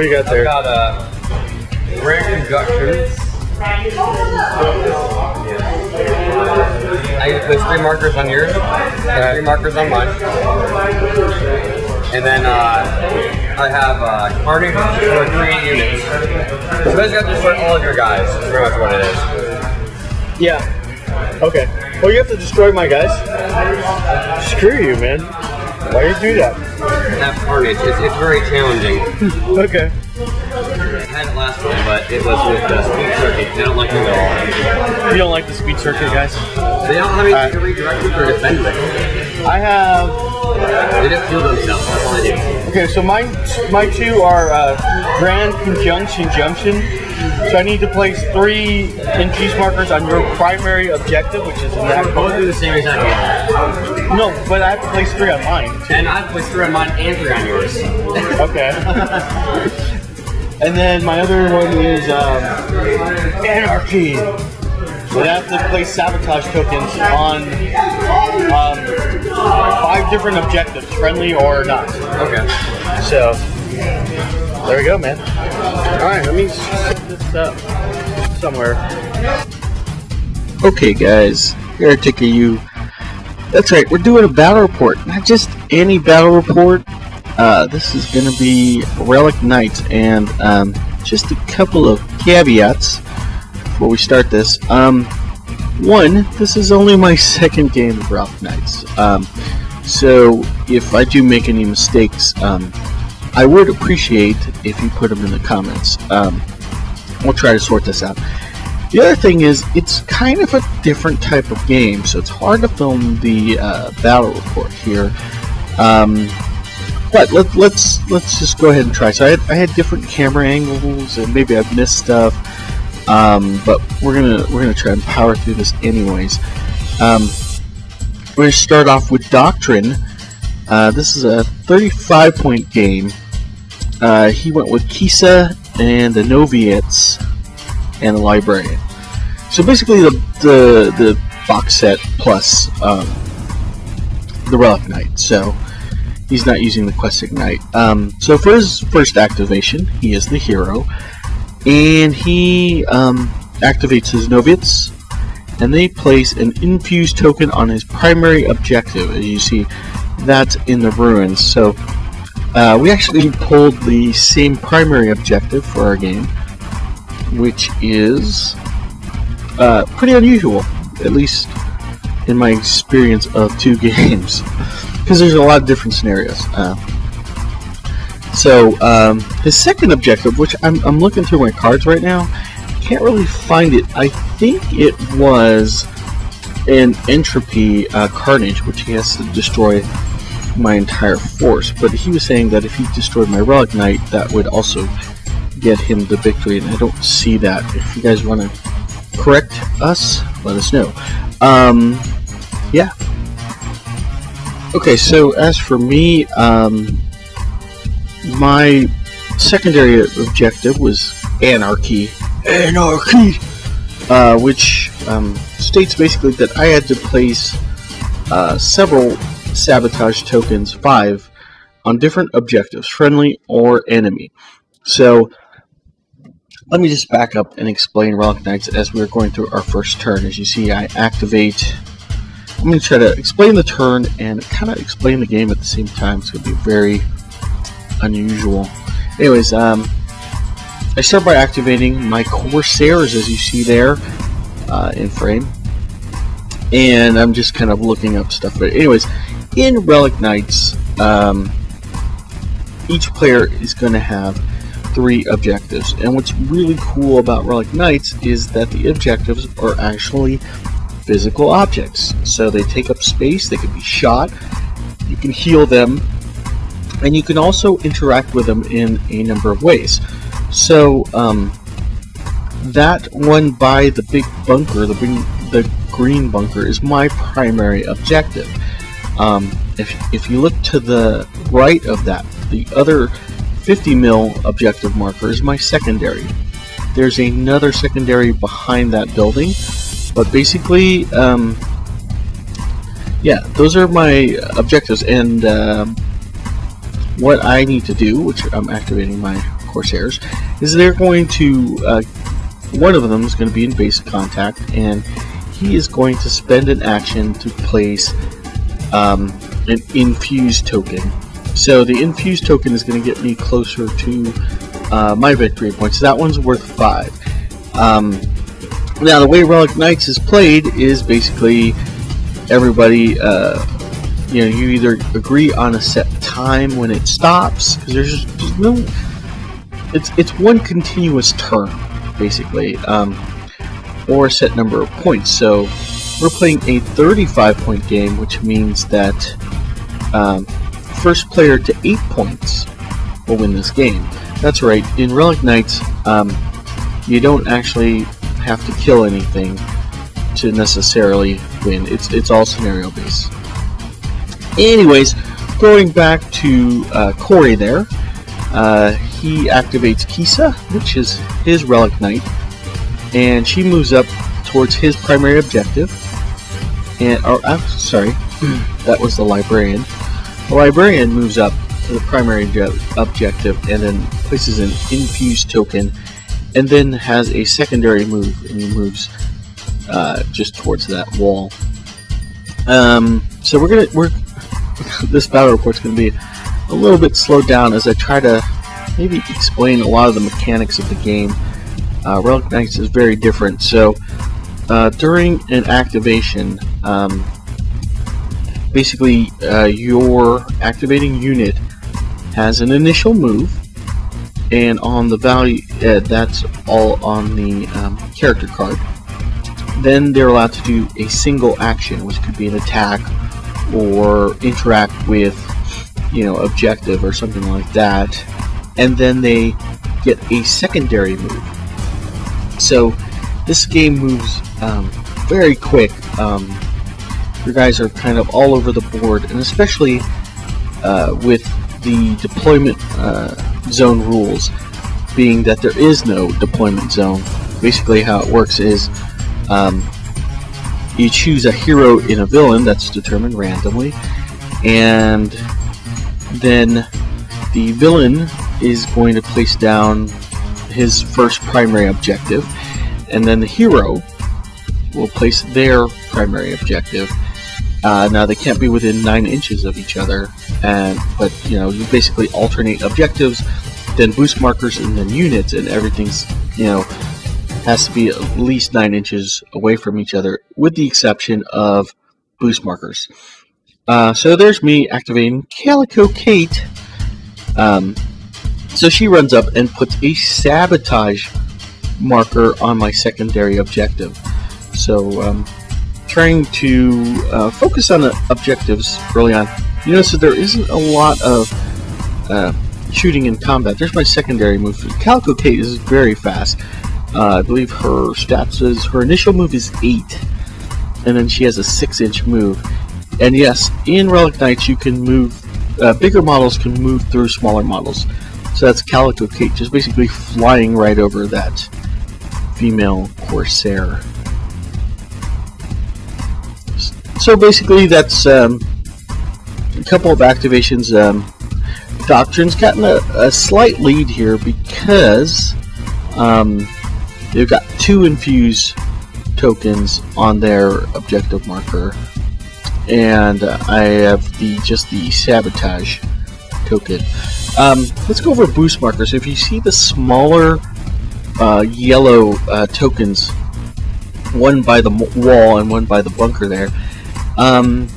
What do you got there? I've got rare conduction. I get to place 3 markers on yours, and 3 markers on mine. And then I have Carnage for 3 units. So basically I have to destroy all of your guys. That's pretty much what it is. Yeah. Okay. Well, you have to destroy my guys? Screw you, man. Why do you do that? I have Carnage. It's very challenging. Okay. I had it last time, but it was with the speed circuit. I don't like it at all. You don't like the speed circuit, guys? They don't have anything to redirect with or defend with. I have... They just heal themselves. That's all they do. Okay, so my 2 are Grand Conjunction Junction. So I need to place 3 increase markers on your primary objective, which is in that. Both do the same exact game. No, but I have to place 3 on mine. And I have to place 3 on mine and 3 on yours. Okay. And then my other one is Anarchy. So I have to place sabotage tokens on 5 different objectives, friendly or not. Okay. So there we go, man. Alright, let me set this up somewhere. Okay, guys, here to take you. That's right, we're doing a battle report. Not just any battle report. This is going to be Relic Knights, and just a couple of caveats before we start this. One, this is only my 2nd game of Relic Knights, so if I do make any mistakes, I would appreciate if you put them in the comments. We'll try to sort this out. The other thing is, it's kind of a different type of game, so it's hard to film the battle report here. But let's just go ahead and try. So I had different camera angles, and maybe I've missed stuff. But we're gonna try and power through this anyways. We're gonna start off with Doctrine. This is a 35-point game. He went with Kisa and the Novitiates and the Librarian. So basically the box set plus the Relic Knight. So he's not using the Quest Ignite. So for his first activation, he is the hero, and he activates his Novitiates, and they place an infused token on his primary objective. As you see, that's in the ruins. So we actually pulled the same primary objective for our game, which is pretty unusual, at least in my experience of 2 games, because there's a lot of different scenarios. So his second objective, which I'm looking through my cards right now, can't really find it. I think it was an entropy carnage, which he has to destroy my entire force. But he was saying that if he destroyed my Relic Knight, that would also get him the victory, and I don't see that. If you guys want to correct us, let us know. Yeah. Okay, so as for me, my secondary objective was Anarchy, which states basically that I had to place several sabotage tokens, 5, on different objectives, friendly or enemy. So let me just back up and explain Relic Knights as we're going through our first turn. As you see, I activate. I'm going to try to explain the turn and kind of explain the game at the same time. It's going to be very unusual. Anyways, I start by activating my Corsairs, as you see there in frame, and I'm just kind of looking up stuff. But anyways, in Relic Knights, each player is going to have 3 objectives, and what's really cool about Relic Knights is that the objectives are actually physical objects. So they take up space, they can be shot, you can heal them, and you can also interact with them in a number of ways. So that one by the big bunker, the green bunker, is my primary objective. If you look to the right of that, the other 50 mil objective marker is my secondary. There's another secondary behind that building, but basically, yeah, those are my objectives. And what I need to do, which I'm activating my Corsairs, is they're going to, one of them is going to be in base contact, and he is going to spend an action to place an infused token. So the infused token is going to get me closer to my victory points. That one's worth 5. Now the way Relic Knights is played is basically everybody, you either agree on a set time when it stops, because there's no, it's one continuous turn basically, or a set number of points. So we're playing a 35-point game, which means that first player to 8 points will win this game. That's right, in Relic Knights, you don't actually have to kill anything to necessarily win. It's all scenario based. Anyways, going back to Corey there, he activates Kisa, which is his Relic Knight, and she moves up towards his primary objective. And sorry, that was the Librarian. The Librarian moves up to the primary objective and then places an infused token, and then has a secondary move, and he moves just towards that wall. So this battle report's gonna be a little bit slowed down as I try to maybe explain a lot of the mechanics of the game. Relic Knights is very different. So during an activation, basically your activating unit has an initial move, and on the value, that's all on the character card. Then they're allowed to do a single action, which could be an attack or interact with, objective or something like that, and then they get a secondary move. So this game moves very quick. Your guys are kind of all over the board, and especially with the deployment zone rules, being that there is no deployment zone. Basically how it works is you choose a hero and a villain that's determined randomly, and then the villain is going to place down his first primary objective, and then the hero will place their primary objective. Now they can't be within 9 inches of each other, but you basically alternate objectives, then boost markers, and then units, and everything's has to be at least 9 inches away from each other, with the exception of boost markers. So there's me activating Calico Kate. So she runs up and puts a sabotage marker on my secondary objective. So trying to focus on the objectives early on. You notice that there isn't a lot of shooting in combat. There's my secondary move. Calico Kate is very fast. I believe her stats is, her initial move is 8, and then she has a 6-inch move. And yes, in Relic Knights you can move, bigger models can move through smaller models. So that's Calico Kate, just basically flying right over that female Corsair. So basically that's a couple of activations. Doctrine's gotten a slight lead here because they've got 2 infused tokens on their objective marker, and I have just the sabotage token. Let's go over boost markers. If you see the smaller yellow tokens, one by the wall and one by the bunker there,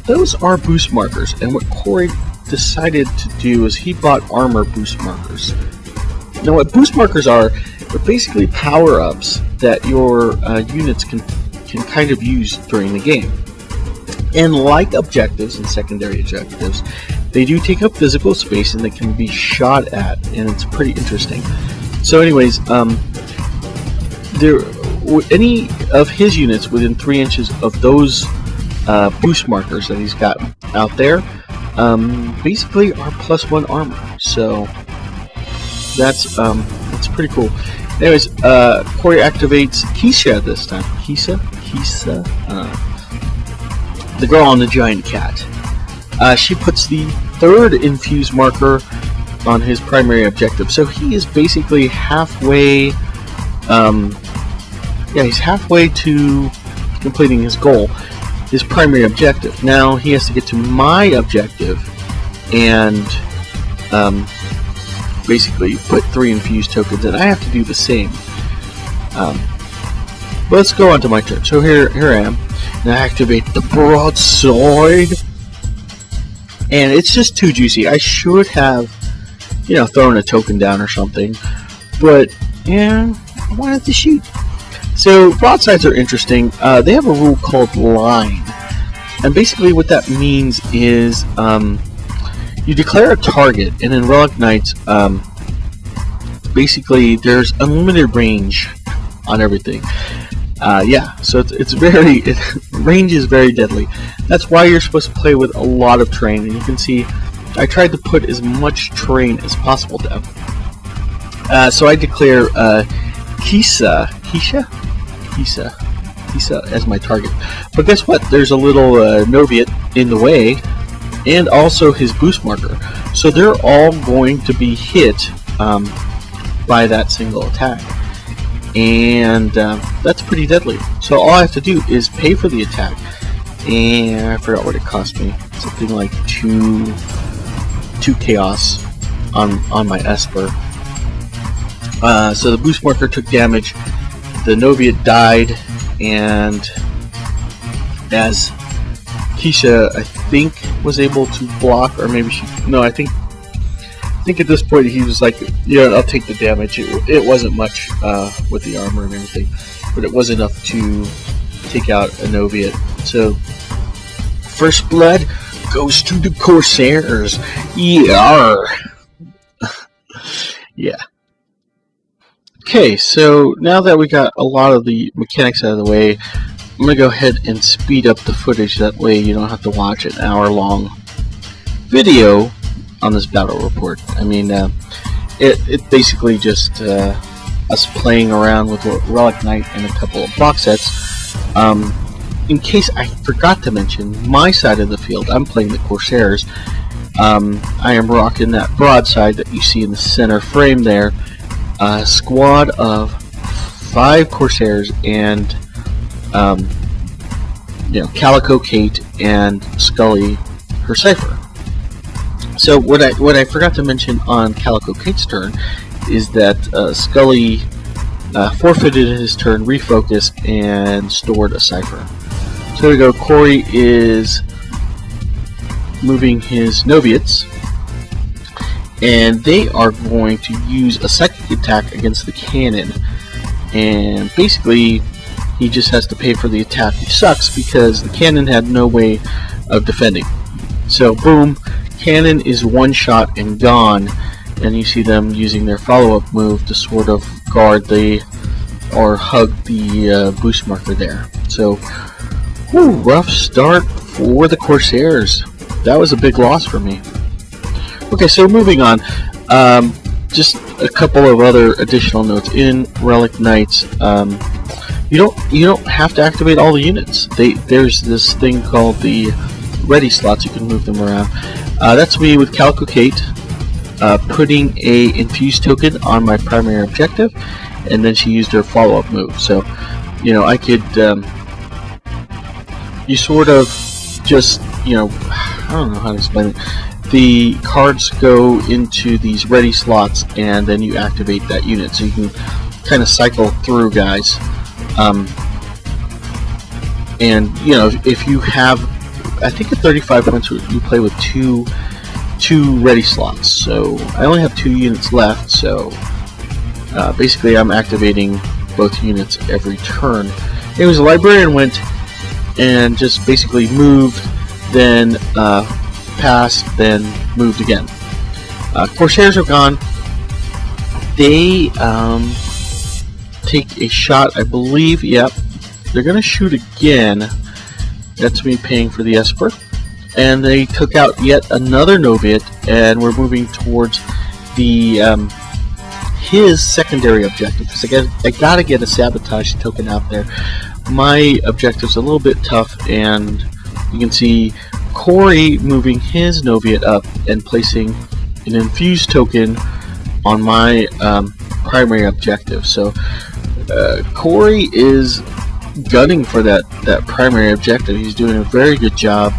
those are boost markers. And what Corey decided to do is he bought armor boost markers. Now what boost markers are, they're basically power-ups that your units can kind of use during the game. And like objectives and secondary objectives, they do take up physical space and they can be shot at, and it's pretty interesting. So anyways, any of his units within 3 inches of those boost markers that he's got out there basically are +1 armor. So that's pretty cool. Anyways, Corey activates Keisha this time. Keisha, the girl on the giant cat. She puts the 3rd infused marker on his primary objective. So he is basically halfway. Yeah, he's halfway to completing his goal, his primary objective. Now he has to get to my objective and basically put 3 infused tokens, and I have to do the same. But let's go on to my turn. So here I am, and I activate the broadsword, and it's just too juicy. I should have, you know, thrown a token down or something, but yeah, I wanted to shoot. So broadsides are interesting. They have a rule called line, and basically what that means is you declare a target, and in Relic Knights, basically there's unlimited range on everything. Yeah, so it's very range is very deadly. That's why you're supposed to play with a lot of terrain, and you can see I tried to put as much terrain as possible down. So I declare Kisa as my target. But guess what? There's a little Noviate in the way, and also his boost marker. So they're all going to be hit by that single attack. And that's pretty deadly. So all I have to do is pay for the attack. And I forgot what it cost me. Something like 2 chaos on my Esper. So the boost marker took damage. The Noviate died, and as Keisha, I think, was able to block, or maybe she, no, I think at this point he was like, yeah, I'll take the damage. It wasn't much with the armor and everything, but it was enough to take out a Noviate. So first blood goes to the Corsairs. Yeah. Yeah. Okay, so now that we got a lot of the mechanics out of the way, I'm going to go ahead and speed up the footage. That way you don't have to watch an hour-long video on this battle report. I mean, it basically just us playing around with Relic Knight and a couple of box sets. In case I forgot to mention, my side of the field, I'm playing the Corsairs. I am rocking that broadside that you see in the center frame there. A squad of 5 Corsairs and you know, Calico Kate and Scully, her Cypher. So what I forgot to mention on Calico Kate's turn is that Scully forfeited his turn, refocused, and stored a Cypher. So there we go. Corey is moving his Noviates, and they are going to use a psychic attack against the cannon, and basically he just has to pay for the attack, which sucks because the cannon had no way of defending. So boom, cannon is one shot and gone, and you see them using their follow-up move to sort of guard the or hug the boost marker there. So whew, rough start for the Corsairs. That was a big loss for me. Okay, so moving on, just a couple of other additional notes. In Relic Knights, you don't have to activate all the units. There's this thing called the ready slots. You can move them around. That's me with Calico Kate, putting a infused token on my primary objective, and then she used her follow-up move. So, you know, I could, you sort of just, you know, I don't know how to explain it. The cards go into these ready slots, and then you activate that unit, so you can kind of cycle through guys. And you know, if you have, I think at 35 points you play with two ready slots. So I only have 2 units left. So basically, I'm activating both units every turn. Anyways, the librarian went and just basically moved, then passed, then moved again. Corsairs are gone. They take a shot, I believe. Yep, they're gonna shoot again. That's me paying for the Esper, and they took out yet another Noviate, and we're moving towards the his secondary objective, because I gotta get a sabotage token out there. My objective's a little bit tough, and you can see Corey moving his Noviate up and placing an infused token on my primary objective. So Corey is gunning for that primary objective. He's doing a very good job.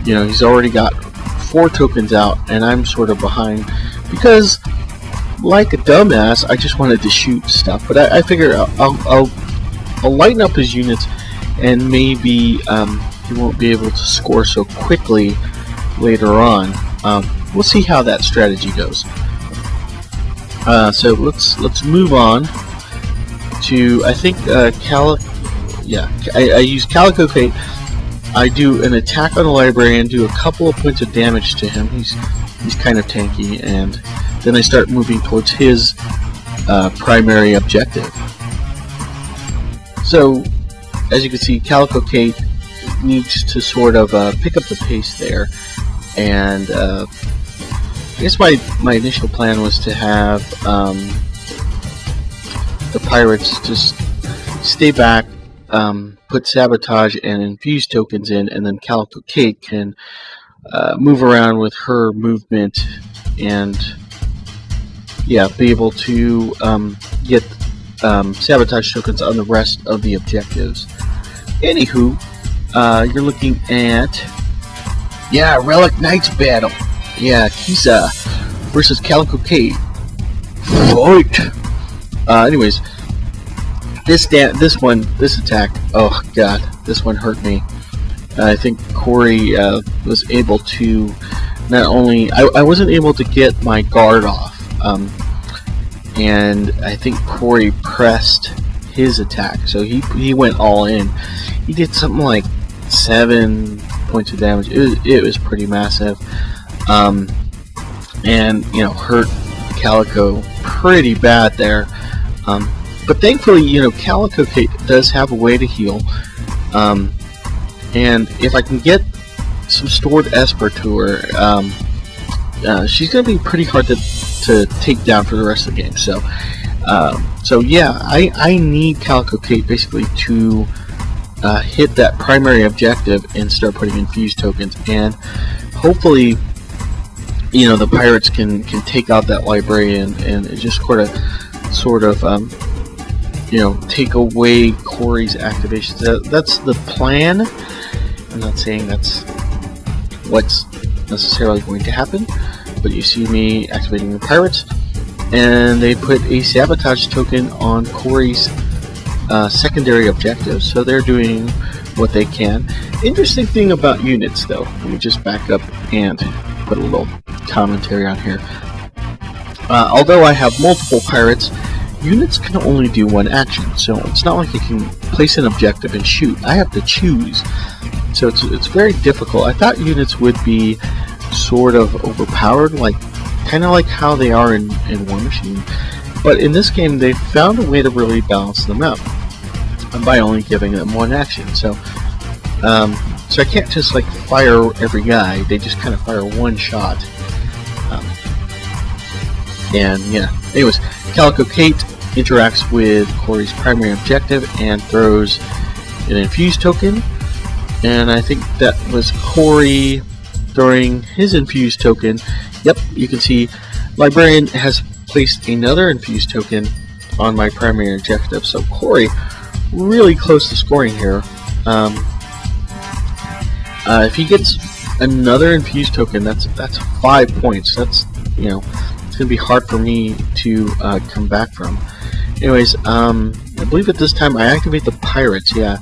You know, he's already got 4 tokens out, and I'm sort of behind because, like a dumbass, I just wanted to shoot stuff. But I figure I'll lighten up his units, and maybe he won't be able to score so quickly later on. We'll see how that strategy goes. So let's move on to, I think, I use Calico Fate. I do an attack on the librarian, do a couple of points of damage to him. He's kind of tanky, and then I start moving towards his primary objective. So, as you can see, Calico Kate needs to sort of pick up the pace there, and I guess my initial plan was to have the pirates just stay back, put sabotage and infuse tokens in, and then Calico Kate can move around with her movement and be able to get sabotage tokens on the rest of the objectives. Anywho, you're looking at Relic Knights Battle. Kisa versus Calico Kate. Fight! Anyways, this attack, oh god, this one hurt me. I think Corey was able to not only, I wasn't able to get my guard off, and I think Corey pressed his attack, so he went all in. He did something like 7 points of damage. It was pretty massive, and you know, hurt Calico pretty bad there. But thankfully, you know, Calico Kate does have a way to heal, and if I can get some stored Esper to her, she's going to be pretty hard to take down for the rest of the game. So yeah, I need Calico Kate basically to hit that primary objective and start putting infused tokens, and hopefully, you know, the pirates can take out that librarian and just sort of you know, take away Corey's activations. That's the plan. I'm not saying that's what's necessarily going to happen, but you see me activating the pirates, and they put a sabotage token on Corey's secondary objective, so they're doing what they can. Interesting thing about units, though, let me just back up and put a little commentary on here. Although I have multiple pirates, units can only do one action, so it's not like you can place an objective and shoot. I have to choose, so it's very difficult. I thought units would be sort of overpowered, kind of like how they are in War Machine, but in this game they found a way to really balance them out by only giving them one action. So I can't just like fire every guy. They just kind of fire one shot. And yeah, anyways, Calico Kate interacts with Corey's primary objective and throws an infused token, and I think that was Corey throwing his infused token. Yep, you can see Librarian has placed another infused token on my primary objective, so Corey really close to scoring here. If he gets another infused token, that's 5 points. That's, you know, it's gonna be hard for me to come back from. Anyways, I believe at this time I activate the pirates. Yeah,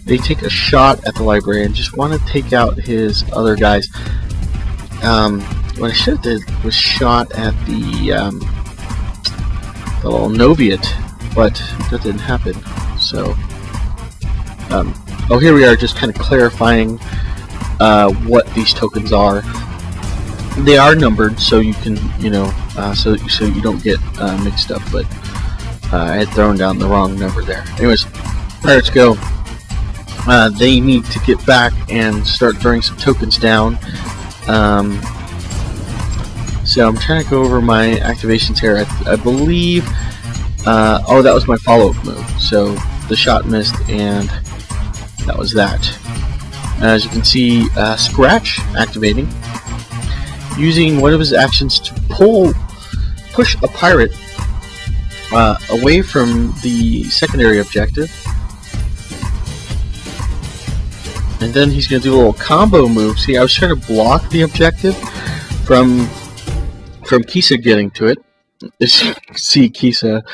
they take a shot at the librarian. Just want to take out his other guys. What I should have did was shot at the little Noviate, but that didn't happen. So, oh, here we are, just kind of clarifying what these tokens are. They are numbered, so you can, you know, so you don't get mixed up. But I had thrown down the wrong number there. Anyways, pirates go. They need to get back and start throwing some tokens down. So I'm trying to go over my activations here. I believe, oh, that was my follow-up move. So the shot missed, and that was that. As you can see, Scratch activating, using one of his actions to push a pirate away from the secondary objective. And then he's going to do a little combo move. See, I was trying to block the objective from Kisa getting to it. As you can see, Kisa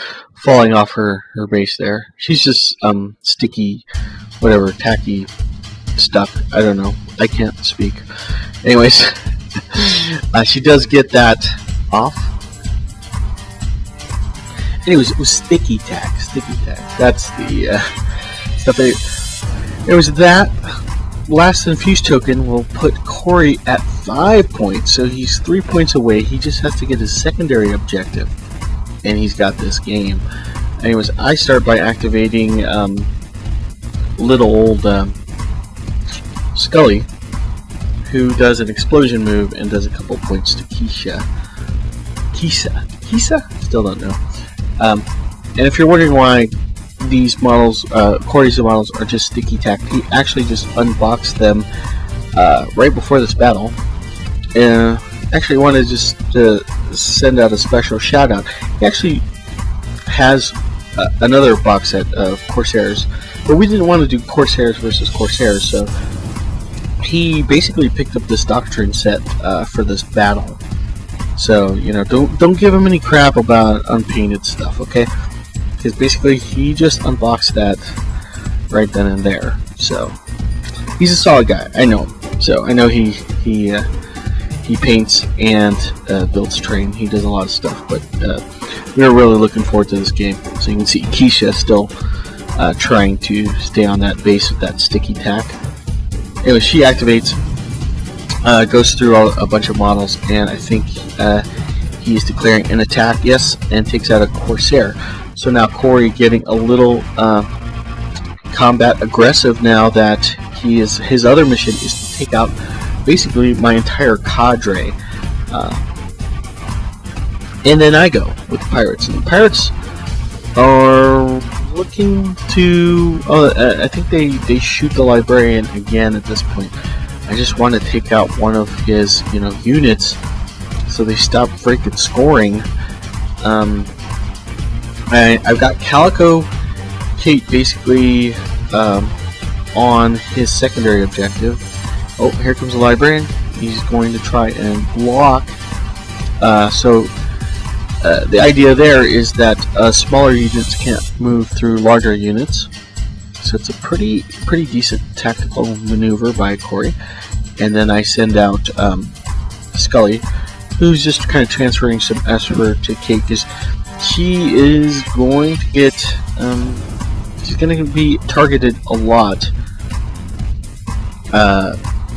falling off her base there. She's just sticky, whatever, tacky, stuck. I don't know. I can't speak. Anyways, she does get that off. Anyways, it was sticky tack. Sticky tack. That's the stuff. It was that. Last infused token will put Corey at 5 points, so he's 3 points away. He just has to get his secondary objective, and he's got this game. Anyways, I start by activating little old Scully, who does an explosion move and does a couple points to Kisa? Still don't know. And if you're wondering why these models, Corey's models, are just sticky tack, he actually just unboxed them right before this battle. And actually wanted just to send out a special shout out. He actually has another box set of Corsairs, but we didn't want to do Corsairs versus Corsairs, so he basically picked up this Doctrine set for this battle. So, you know, don't give him any crap about unpainted stuff, okay? Because basically he just unboxed that right then and there. So he's a solid guy. I know him. So I know he paints and builds terrain. He does a lot of stuff. But we're really looking forward to this game. So you can see Keisha still trying to stay on that base with that sticky tack. Anyway, she activates, goes through a bunch of models, and I think he's declaring an attack, yes, and takes out a Corsair. So now Corey getting a little combat aggressive now that his other mission is to take out basically my entire cadre. And then I go with the pirates. And the pirates are looking to... I think they shoot the librarian again at this point. I just want to take out one of his, units so they stop freaking scoring. I've got Calico Kate basically on his secondary objective. Oh, here comes the librarian. He's going to try and block. The idea there is that smaller units can't move through larger units. So it's a pretty decent tactical maneuver by Corey. And then I send out Scully, who's just kind of transferring some Esper to Kate, because she is going to get, she's going to be targeted a lot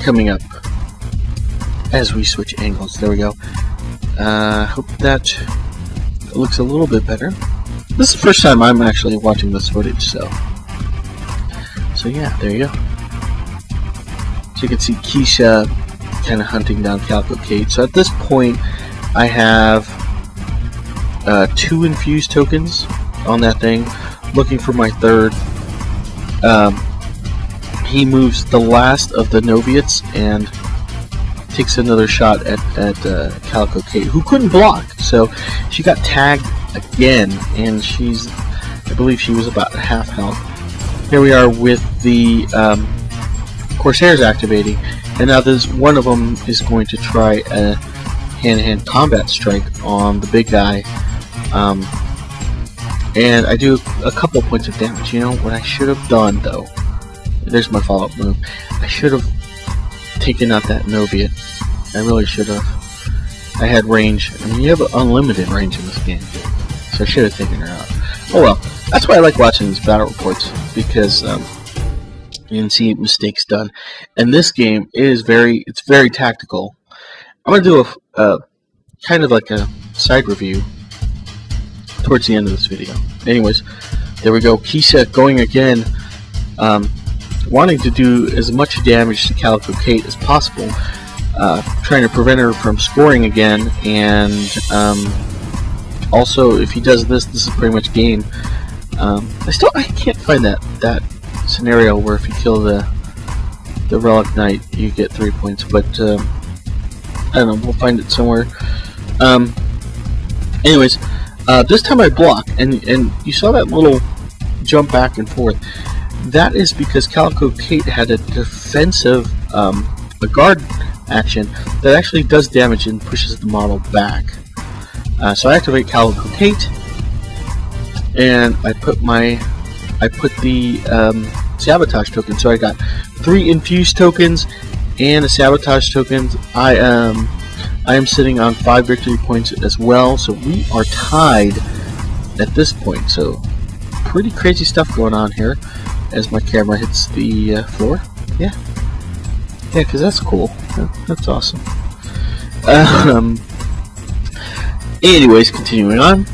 coming up as we switch angles. There we go. Hope that looks a little bit better. This is the first time I'm actually watching this footage, so yeah, there you go. So you can see Keisha kind of hunting down Calico Kate. So at this point, I have 2 infused tokens on that thing, looking for my third. He moves the last of the Noviates and takes another shot at Calico Kate, who couldn't block, so she got tagged again, and I believe she was about half health. Here we are with the Corsairs activating, and now there's one of them is going to try a hand-to-hand combat strike on the big guy, and I do a couple points of damage. You know what I should have done, though? There's my follow-up move. I should have taken out that Noviate. I really should have. I had range. I mean, you have unlimited range in this game, so I should have taken her out. Oh well. That's why I like watching these battle reports, because you can see mistakes done. And this game is very tactical. I'm gonna do a kind of like a side review towards the end of this video. Anyways, there we go. Keisha going again, wanting to do as much damage to Calico Kate as possible, trying to prevent her from scoring again. And also, if he does this is pretty much game. I can't find that scenario where if you kill the Relic Knight you get 3 points, but don't know, we'll find it somewhere. Anyways, this time I block, and you saw that little jump back and forth. That is because Calico Kate had a defensive, a guard action that actually does damage and pushes the model back. So I activate Calico Kate, and I put the sabotage token. So I got 3 infused tokens and a sabotage token. I am sitting on 5 victory points as well, so we are tied at this point. So pretty crazy stuff going on here as my camera hits the floor. Yeah, because that's cool. That's awesome. Anyways, continuing on.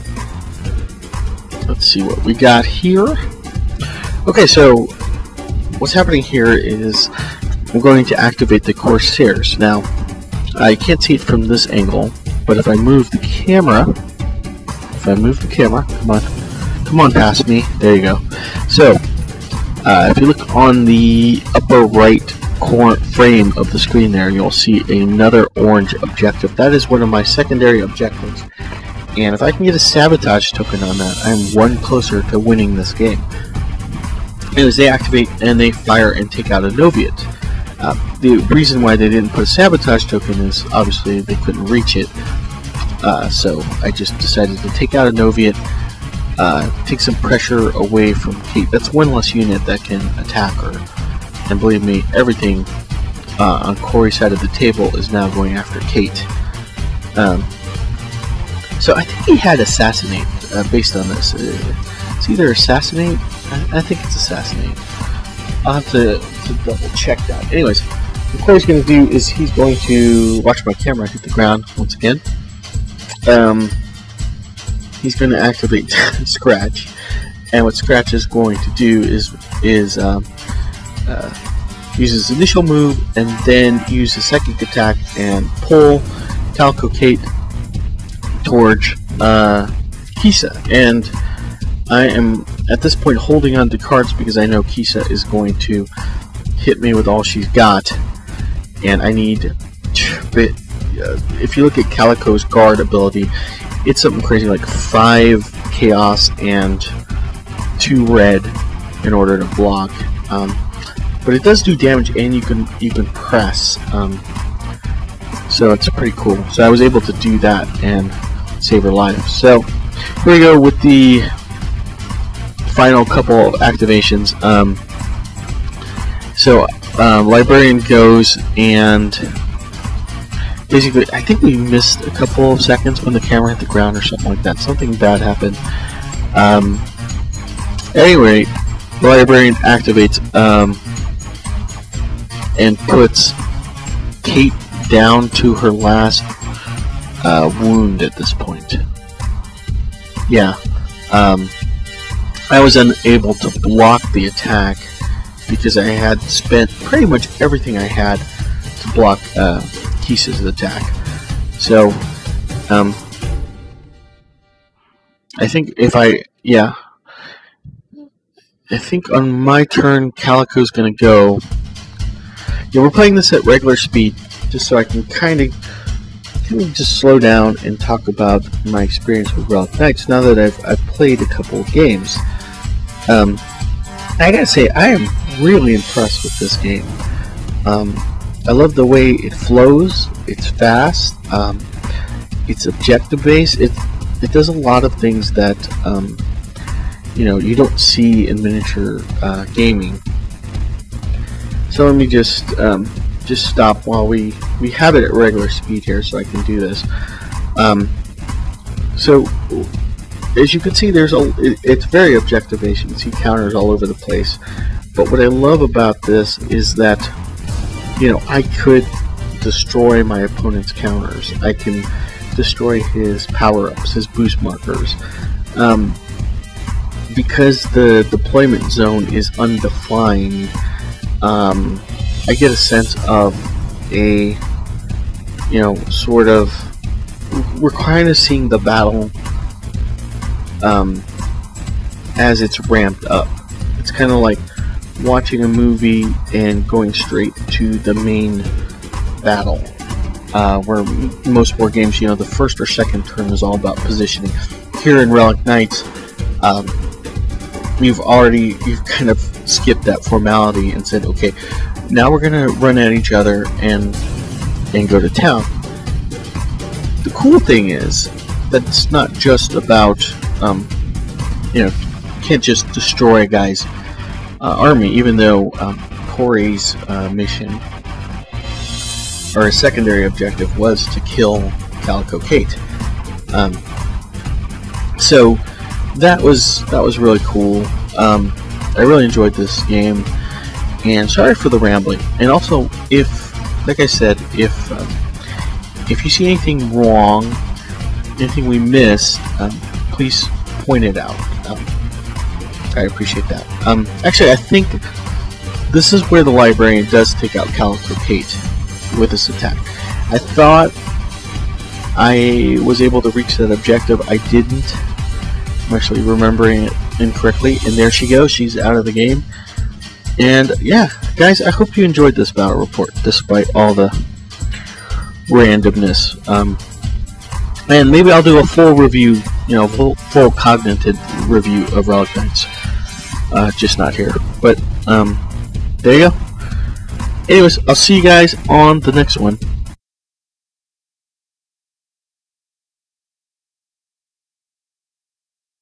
Let's see what we got here. Okay, so what's happening here is I'm going to activate the Corsairs. Now, I can't see it from this angle, but if I move the camera, come on past me, there you go. So, if you look on the upper right corner frame of the screen there, you'll see another orange objective. That is one of my secondary objectives, and if I can get a sabotage token on that, I'm one closer to winning this game. Anyways, they activate and they fire and take out a Noviate. The reason why they didn't put a sabotage token is obviously they couldn't reach it, so I just decided to take out a Noviate, take some pressure away from Kate. That's one less unit that can attack her, and believe me, everything on Corey's side of the table is now going after Kate. So I think he had Assassinate based on this. It's either Assassinate, I think it's Assassinate. I'll have to double check that. Anyways, what Corey's going to do is he's going to watch my camera hit the ground once again. He's going to activate Scratch, and what Scratch is going to do is use his initial move and then use his second attack and pull Calico Kate towards Kisa. And I am at this point holding on to cards because I know Kisa is going to hit me with all she's got, and I need. If you look at Calico's guard ability, it's something crazy like 5 chaos and 2 red in order to block. But it does do damage, and you can press. So it's pretty cool. So I was able to do that and save her life. So here we go with the final couple of activations. Librarian goes, and basically I think we missed a couple of seconds when the camera hit the ground or something like that. Something bad happened. Anyway, the Librarian activates and puts Kate down to her last wound at this point. Yeah. I was unable to block the attack because I had spent pretty much everything I had to block Kisa's attack. So, I think I think on my turn, Calico's gonna go. Yeah, we're playing this at regular speed, just so I can kind of just slow down and talk about my experience with Relic Knights now that I've played a couple of games. I gotta say, I am really impressed with this game. I love the way it flows. It's fast. It's objective based. It does a lot of things that you don't see in miniature gaming. So let me just stop while we have it at regular speed here, so I can do this. So as you can see, it's very objective based. You can see counters all over the place. But what I love about this is that I could destroy my opponent's counters. I can destroy his power-ups, his boost markers. Because the deployment zone is undefined, I get a sense of a, sort of, we're kind of seeing the battle as it's ramped up. It's kind of like watching a movie and going straight to the main battle. where most board games, you know, the first or second turn is all about positioning. Here in Relic Knights, you've kind of skipped that formality and said, okay, now we're gonna run at each other and go to town. The cool thing is that it's not just about, you know, can't just destroy a guy's army, even though Corey's mission, or his secondary objective, was to kill Calico Kate. So that was really cool. I really enjoyed this game, and sorry for the rambling. And also, if, like I said, if you see anything wrong, anything we missed, please point it out. I appreciate that. Actually, I think this is where the librarian does take out Calico Kate with this attack. I thought I was able to reach that objective. I didn't. I'm actually remembering it incorrectly, and there she goes. She's out of the game. And yeah, guys, I hope you enjoyed this battle report despite all the randomness. And maybe I'll do a full review, you know, full cognitive review of Relic Knights. Just not here. But there you go. Anyways, I'll see you guys on the next one.